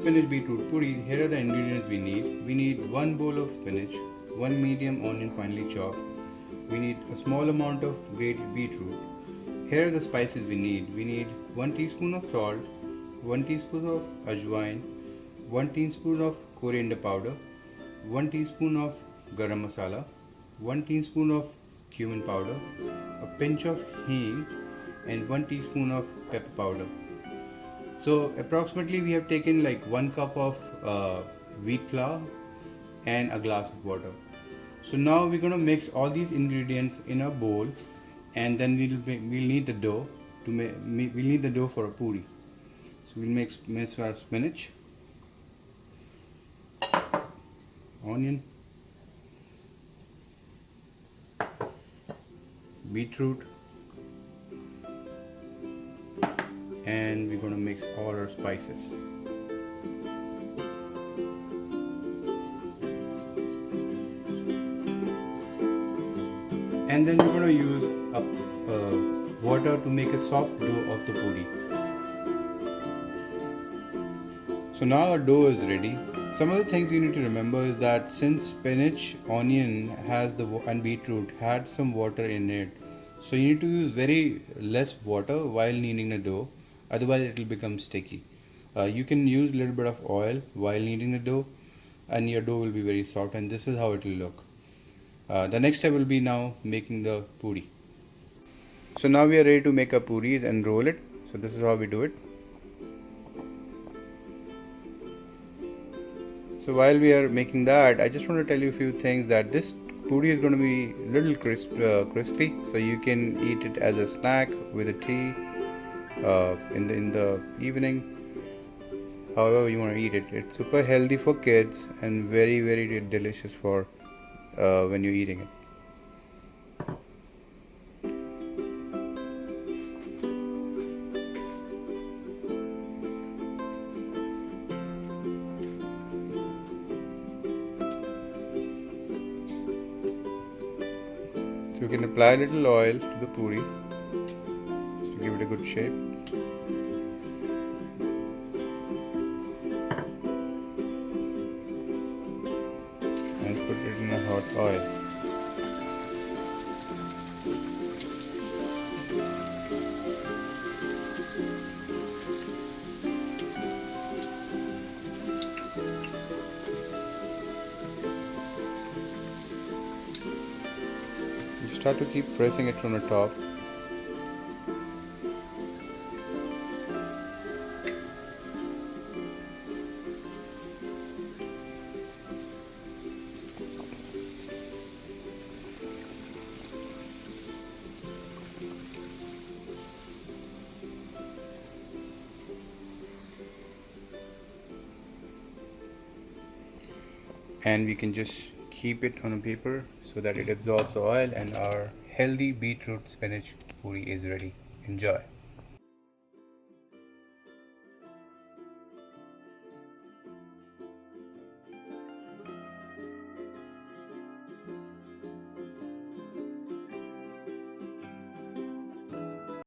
spinach beetroot puri, here are the ingredients we need. We need 1 bowl of spinach, 1 medium onion finely chopped. We need a small amount of grated beetroot. Here are the spices we need. We need 1 teaspoon of salt, 1 teaspoon of ajwain, 1 teaspoon of coriander powder, 1 teaspoon of garam masala, 1 teaspoon of cumin powder, a pinch of hing, and 1 teaspoon of pepper powder. So approximately we have taken like 1 cup of wheat flour and a glass of water. So now we're going to mix all these ingredients in a bowl, and then we'll need the dough we'll need the dough for a puri. So we'll mix our spinach, onion, beetroot, and we're going to mix all our spices. And then we're going to use water to make a soft dough of the puri. So now our dough is ready. Some of the things you need to remember is that since spinach, onion and beetroot had some water in it, so you need to use very less water while kneading the dough, otherwise it will become sticky. You can use a little bit of oil while kneading the dough, and your dough will be very soft, and this is how it will look. The next step will be now making the puri. So now we are ready to make our puris and roll it. So this is how we do it. So while we are making that, I just want to tell you a few things, that this puri is going to be a little crispy, so you can eat it as a snack with a tea in the evening. However you want to eat it. It's super healthy for kids and very, very delicious for when you're eating it. So you can apply a little oil to the puri just to give it a good shape. And put it in a hot oil. You start to keep pressing it from the top. And we can just keep it on a paper so that it absorbs the oil, and our healthy beetroot spinach puri is ready. Enjoy.